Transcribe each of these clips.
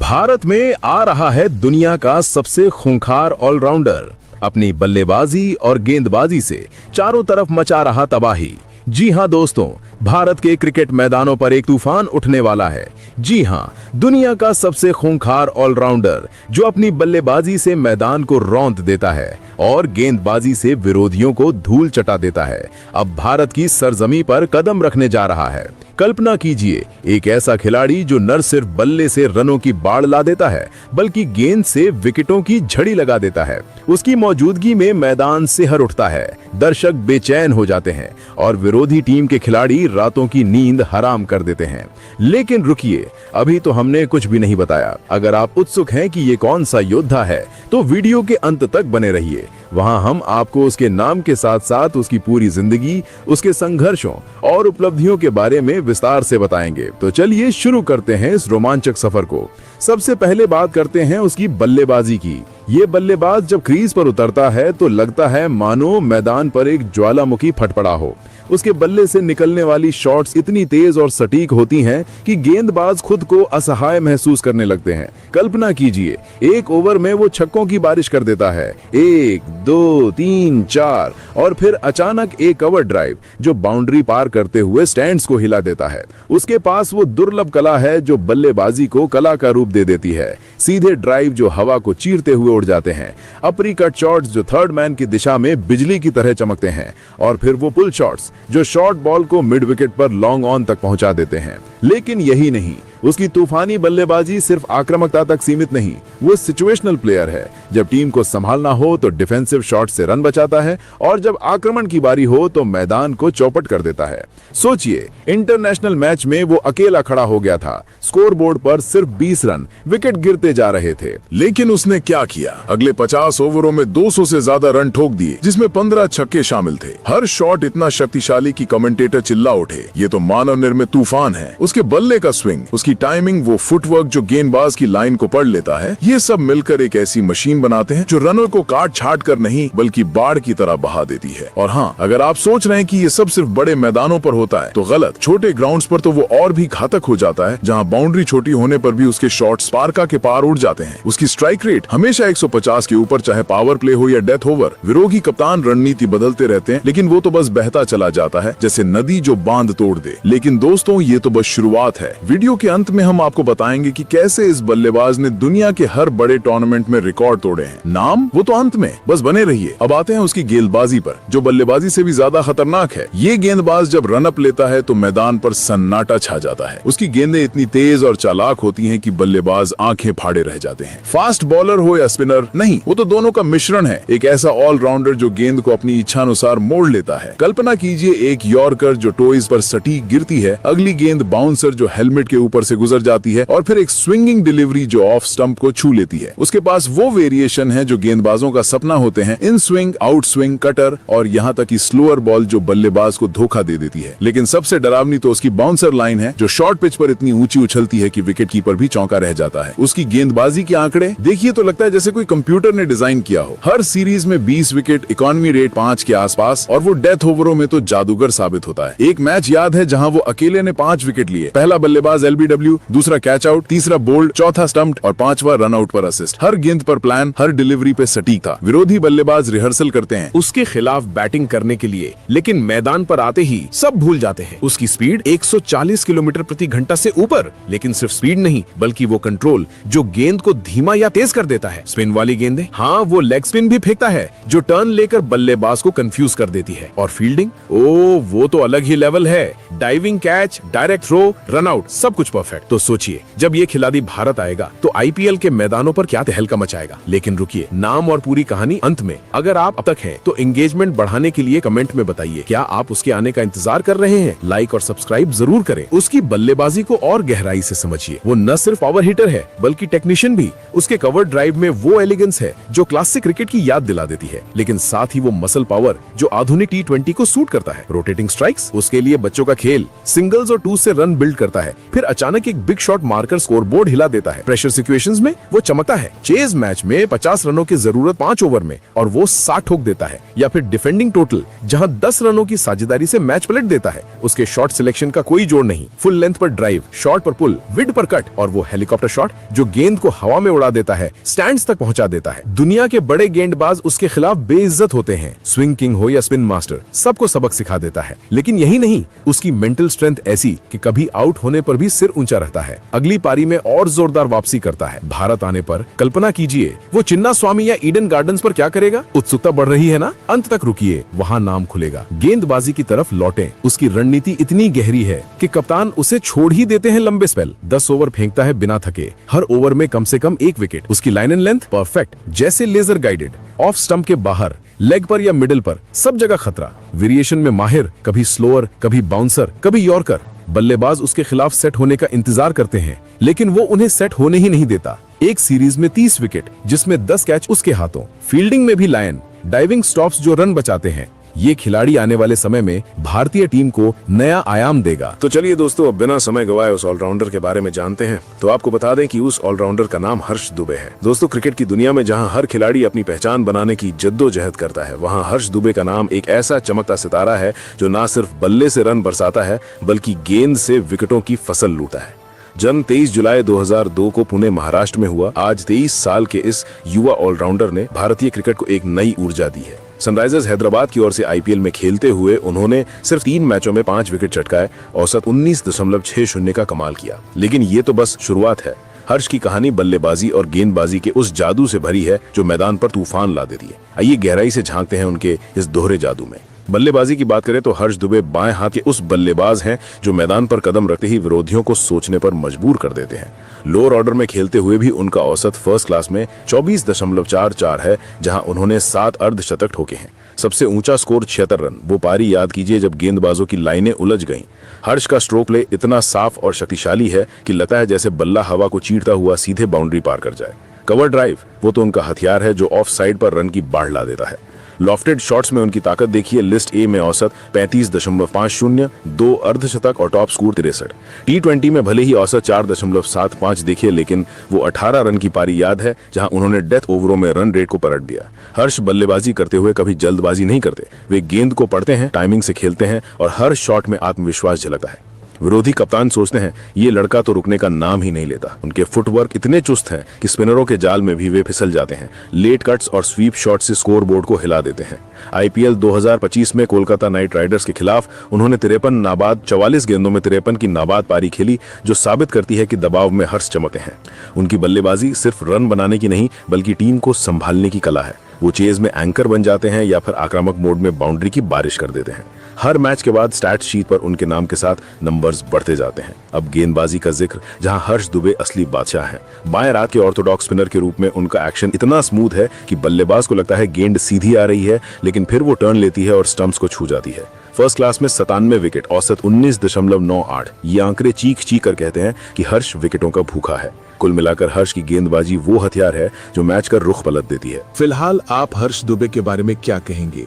भारत में आ रहा है दुनिया का सबसे खूंखार ऑलराउंडर। अपनी बल्लेबाजी और गेंदबाजी से चारों तरफ मचा रहा तबाही। जी हां दोस्तों, भारत के क्रिकेट मैदानों पर एक तूफान उठने वाला है। जी हां, दुनिया का सबसे खूंखार ऑलराउंडर जो अपनी बल्लेबाजी से मैदान को रौंद देता है और गेंदबाजी से विरोधियों को धूल चटा देता है, अब भारत की सरजमी पर कदम रखने जा रहा है। कल्पना कीजिए, एक ऐसा खिलाड़ी जो न सिर्फ बल्ले से रनों की बाढ़ ला देता है बल्कि गेंद से विकेटों की झड़ी लगा देता है। उसकी मौजूदगी में मैदान सिहर उठता है, दर्शक बेचैन हो जाते हैं और विरोधी टीम के खिलाड़ी रातों की नींद हराम कर देते हैं। लेकिन रुकिए, अभी तो हमने कुछ भी नहीं बताया। अगर आप उत्सुक हैं कि ये कौन सा योद्धा है तो वीडियो के अंत तक बने रहिए। वहां हम आपको उसके नाम के साथ साथ उसकी पूरी जिंदगी, उसके संघर्षों और उपलब्धियों के बारे में विस्तार से बताएंगे। तो चलिए शुरू करते हैं इस रोमांचक सफर को। सबसे पहले बात करते हैं उसकी बल्लेबाजी की। ये बल्लेबाज जब क्रीज पर उतरता है तो लगता है मानो मैदान पर एक ज्वालामुखी फट पड़ा हो। उसके बल्ले से निकलने वाली शॉट्स इतनी तेज और सटीक होती हैं कि गेंदबाज खुद को असहाय महसूस करने लगते हैं। कल्पना कीजिए, एक ओवर में वो छक्कों की बारिश कर देता है, 1, 2, 3, 4 और फिर अचानक एक कवर ड्राइव जो बाउंड्री पार करते हुए स्टैंड्स को हिला देता है। उसके पास वो दुर्लभ कला है जो बल्लेबाजी को कला का रूप दे देती है। सीधे ड्राइव जो हवा को चीरते हुए उड़ जाते हैं, अपरी कट शॉट्स जो थर्ड मैन की दिशा में बिजली की तरह चमकते हैं और फिर वो पुल शॉट्स जो शॉर्ट बॉल को मिड विकेट पर लॉन्ग ऑन तक पहुंचा देते हैं। लेकिन यही नहीं, उसकी तूफानी बल्लेबाजी सिर्फ आक्रामकता तक सीमित नहीं, वो सिचुएशनल प्लेयर है। जब टीम को संभालना हो तो डिफेंसिव शॉट से रन बचाता है और जब आक्रमण की बारी हो तो मैदान को चौपट कर देता है। सोचिए, इंटरनेशनल मैच में वो अकेला खड़ा हो गया था, स्कोरबोर्ड पर सिर्फ 20 रन, विकेट गिरते जा रहे थे। लेकिन उसने क्या किया? अगले 50 ओवरों में 200 से ज्यादा रन ठोक दिए, जिसमें 15 छक्के शामिल थे। हर शॉट इतना शक्तिशाली कि कमेंटेटर चिल्ला उठे, ये तो मानव निर्मित तूफान है। उसके बल्ले का स्विंग, उसकी टाइमिंग, वो फुटवर्क जो गेंदबाज की लाइन को पढ़ लेता है, ये सब मिलकर एक ऐसी मशीन बनाते हैं जो रनों को काट छाट कर नहीं बल्कि बाढ़ की तरह बहा देती है। और हाँ, अगर आप सोच रहे हैं कि ये सब सिर्फ बड़े मैदानों पर होता है तो गलत। छोटे ग्राउंड्स पर तो वो और भी घातक हो जाता है, जहाँ बाउंड्री छोटी होने पर भी उसके शॉट्स पारका के पार उड़ जाते हैं। उसकी स्ट्राइक रेट हमेशा 150 के ऊपर, चाहे पावर प्ले हो या डेथ ओवर। विरोधी कप्तान रणनीति बदलते रहते हैं लेकिन वो तो बस बहता चला जाता है, जैसे नदी जो बांध तोड़ दे। लेकिन दोस्तों, ये तो बस शुरुआत है। वीडियो के अंत में हम आपको बताएंगे कि कैसे इस बल्लेबाज ने दुनिया के हर बड़े टूर्नामेंट में रिकॉर्ड तोड़े हैं। नाम वो तो अंत में, बस बने रहिए। अब आते हैं उसकी गेंदबाजी पर, जो बल्लेबाजी से भी ज्यादा खतरनाक है। ये गेंदबाज जब रन अप लेता है तो मैदान पर सन्नाटा छा जाता है। उसकी गेंदें इतनी तेज और चालाक होती हैं कि बल्लेबाज आंखें फाड़े रह जाते हैं। फास्ट बॉलर हो या स्पिनर, नहीं, वो तो दोनों का मिश्रण है। एक ऐसा ऑलराउंडर जो गेंद को अपनी इच्छानुसार मोड़ लेता है। कल्पना कीजिए, एक यॉर्कर जो टोइज पर सटीक गिरती है, अगली गेंद बाउंसर जो हेलमेट के ऊपर से गुजर जाती है और फिर एक स्विंगिंग डिलीवरी जो ऑफ स्टंप को छू लेती है। उसके पास वो वेरिएशन है जो गेंदबाजों का सपना होते हैं, in swing, out swing, cutter और यहाँ तक कि स्लोअर बॉल जो बल्लेबाज को धोखा दे देती है। लेकिन सबसे डरावनी तो उसकी बाउंसर लाइन है, जो शॉर्ट पिच पर इतनी ऊंची उछलती है कि विकेट कीपर भी चौंका रह जाता है। उसकी गेंदबाजी के आंकड़े देखिए तो लगता है जैसे कोई कंप्यूटर ने डिजाइन किया हो। हर सीरीज में 20 विकेट, इकोनॉमी रेट 5 के आसपास, और वो डेथ ओवरों में तो जादूगर साबित होता है। एक मैच याद है जहां वो अकेले ने 5 विकेट लिए। पहला बल्लेबाज LBW, दूसरा कैच आउट, तीसरा बोल्ड, चौथा स्टंप्ड और 5वां रन आउट पर असिस्ट। हर गेंद पर प्लान, हर डिलीवरी पे सटीक था। विरोधी बल्लेबाज रिहर्सल करते हैं उसके खिलाफ बैटिंग करने के लिए, लेकिन मैदान पर आते ही सब भूल जाते हैं। उसकी स्पीड 140 किलोमीटर प्रति घंटा से ऊपर, लेकिन सिर्फ स्पीड नहीं बल्कि वो कंट्रोल जो गेंद को धीमा या तेज कर देता है। स्पिन वाली गेंदें, हाँ, वो लेग स्पिन भी फेंकता है जो टर्न लेकर बल्लेबाज को कंफ्यूज कर देती है। और फील्डिंग, ओ वो तो अलग ही लेवल है। Diving catch, direct throw, run out, सब कुछ परफेक्ट। तो सोचिए, जब ये खिलाड़ी भारत आएगा तो IPL के मैदानों पर क्या तहलका मचाएगा। लेकिन रुकिए, नाम और पूरी कहानी अंत में। अगर आप अब तक हैं तो एंगेजमेंट बढ़ाने के लिए कमेंट में बताइए, क्या आप उसके आने का इंतजार कर रहे हैं? लाइक और सब्सक्राइब जरूर करें। उसकी बल्लेबाजी को और गहराई से समझिए। वो न सिर्फ पावर हिटर है बल्कि टेक्नीशियन भी। उसके कवर ड्राइव में वो एलिगेंस है जो क्लासिक क्रिकेट की याद दिला देती है, लेकिन साथ ही वो मसल पावर जो आधुनिक T20 को सूट करता है। रोटेटिंग स्ट्राइक्स उसके लिए बच्चों का खेल, सिंगल्स और टू से रन बिल्ड करता है, फिर अचानक अचानक एक बिग शॉट मारकर स्कोर बोर्ड हिला देता है। प्रेशर सिचुएशंस में वो चमकता है। चेज मैच में 50 रनों की जरूरत 5 ओवर में और वो 60 ठोक देता है। या फिर डिफेंडिंग टोटल जहां 10 रनों की साझेदारी से मैच पलट देता है। उसके शॉट सिलेक्शन का कोई जोड़ नहीं। फुल लेंथ पर ड्राइव, शॉट पर पुल, विड पर कट और वो हेलीकॉप्टर शॉट जो गेंद को हवा में उड़ा देता है, स्टैंड्स तक पहुंचा देता है। दुनिया के बड़े गेंदबाज उसके खिलाफ बेइज्जत होते हैं। स्विंग किंग हो या स्पिन मास्टर, सबको सबक सिखा देता है। लेकिन यही नहीं, उसकी मेंटल स्ट्रेंथ ऐसी कि कभी आउट होने पर भी सिर ऊंचा रहता है। अगली पारी में और जोरदार वापसी करता है। भारत आने पर कल्पना कीजिए वो चिन्ना स्वामी या ईडन गार्डन्स पर क्या करेगा। उत्सुकता बढ़ रही है ना? अंत तक रुकिए, वहाँ नाम खुलेगा। गेंदबाजी की तरफ लौटें। उसकी रणनीति इतनी गहरी है कि कप्तान उसे छोड़ ही देते हैं लंबे स्पेल। 10 ओवर फेंकता है बिना थके। हर ओवर में कम से कम 1 विकेट। उसकी लाइन एंड लेंथ परफेक्ट, जैसे लेजर गाइडेड। ऑफ स्टंप के बाहर, लेग पर या मिडिल पर, सब जगह खतरा। वेरिएशन में माहिर, कभी स्लोअर, कभी बाउंसर, कभी यॉर्कर। बल्लेबाज उसके खिलाफ सेट होने का इंतजार करते हैं, लेकिन वो उन्हें सेट होने ही नहीं देता। एक सीरीज में 30 विकेट, जिसमें 10 कैच उसके हाथों। फील्डिंग में भी लायन, डाइविंग स्टॉप्स जो रन बचाते हैं। ये खिलाड़ी आने वाले समय में भारतीय टीम को नया आयाम देगा। तो चलिए दोस्तों, अब बिना समय गवाए उस ऑलराउंडर के बारे में जानते हैं। तो आपको बता दें कि उस ऑलराउंडर का नाम हर्ष दुबे है। दोस्तों, क्रिकेट की दुनिया में जहां हर खिलाड़ी अपनी पहचान बनाने की जद्दोजहद करता है, वहां हर्ष दुबे का नाम एक ऐसा चमकता सितारा है जो न सिर्फ बल्ले से रन बरसाता है, बल्कि गेंद से विकेटों की फसल लूटा है। जन्म 23 जुलाई 2002 को पुणे महाराष्ट्र में हुआ। आज 23 साल के इस युवा ऑलराउंडर ने भारतीय क्रिकेट को एक नई ऊर्जा दी है। सनराइजर्स हैदराबाद की ओर से आईपीएल में खेलते हुए उन्होंने सिर्फ 3 मैचों में 5 विकेट चटकाए, औसत 19.60 का कमाल किया। लेकिन ये तो बस शुरुआत है। हर्ष की कहानी बल्लेबाजी और गेंदबाजी के उस जादू से भरी है जो मैदान पर तूफान ला देती है। आइए गहराई से झांकते हैं उनके इस दोहरे जादू में। बल्लेबाजी की बात करें तो हर्ष दुबे बाएं हाथ के उस बल्लेबाज हैं जो मैदान पर कदम रखते ही विरोधियों को सोचने पर मजबूर कर देते हैं। लोअर ऑर्डर में खेलते हुए भी उनका औसत फर्स्ट क्लास में 24.44 है, जहां उन्होंने 7 अर्धशतक ठोके हैं। सबसे ऊंचा स्कोर 76 रन। वो पारी याद कीजिए जब गेंदबाजों की लाइनें उलझ गईं। हर्ष का स्ट्रोक प्ले इतना साफ और शक्तिशाली है कि लगता है जैसे बल्ला हवा को चीरता हुआ सीधे बाउंड्री पार कर जाए। कवर ड्राइव, वो तो उनका हथियार है जो ऑफ साइड पर रन की बाढ़ ला देता है। लॉफ्टेड शॉट्स में उनकी ताकत देखिए। लिस्ट ए में औसत 35.50, 2 अर्धशतक और टॉप स्कोर 63। T20 में भले ही औसत 4.75 देखिए, लेकिन वो 18 रन की पारी याद है जहां उन्होंने डेथ ओवरों में रन रेट को पलट दिया। हर्ष बल्लेबाजी करते हुए कभी जल्दबाजी नहीं करते। वे गेंद को पढ़ते हैं, टाइमिंग से खेलते हैं और हर शॉट में आत्मविश्वास झलकता है। विरोधी कप्तान सोचते हैं ये लड़का तो रुकने का नाम ही नहीं लेता। उनके फुटवर्क इतने चुस्त हैं कि स्पिनरों के जाल में भी वे फिसल जाते हैं। लेट कट्स और स्वीप शॉट से स्कोर बोर्ड को हिला देते हैं। आईपीएल 2025 में कोलकाता नाइट राइडर्स के खिलाफ उन्होंने 53 नाबाद 44 गेंदों में 53 की नाबाद पारी खेली, जो साबित करती है कि दबाव में हर्ष चमके हैं। उनकी बल्लेबाजी सिर्फ रन बनाने की नहीं, बल्कि टीम को संभालने की कला है। वो चेज में एंकर बन जाते हैं या फिर आक्रामक मोड में बाउंड्री की बारिश कर देते हैं। हर मैच के बाद स्टैट शीट पर उनके नाम के साथ नंबर्स बढ़ते जाते हैं। अब गेंदबाजी का जिक्र, जहां हर्ष दुबे असली बादशाह हैं। बाएं रात के ऑर्थोडॉक्स स्पिनर के रूप में उनका एक्शन इतना स्मूथ है कि बल्लेबाज को लगता है गेंद सीधी आ रही है, लेकिन फिर वो टर्न लेती है और स्टंप्स को छू जाती है। फर्स्ट क्लास में 97 विकेट, औसत 19.98। ये आंकड़े चीख कर कहते हैं कि हर्ष विकेटों का भूखा है। कुल मिलाकर हर्ष की गेंदबाजी वो हथियार है जो मैच का रुख पलट देती है। फिलहाल आप हर्ष दुबे के बारे में क्या कहेंगे?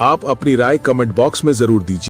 आप अपनी राय कमेंट बॉक्स में जरूर दीजिए।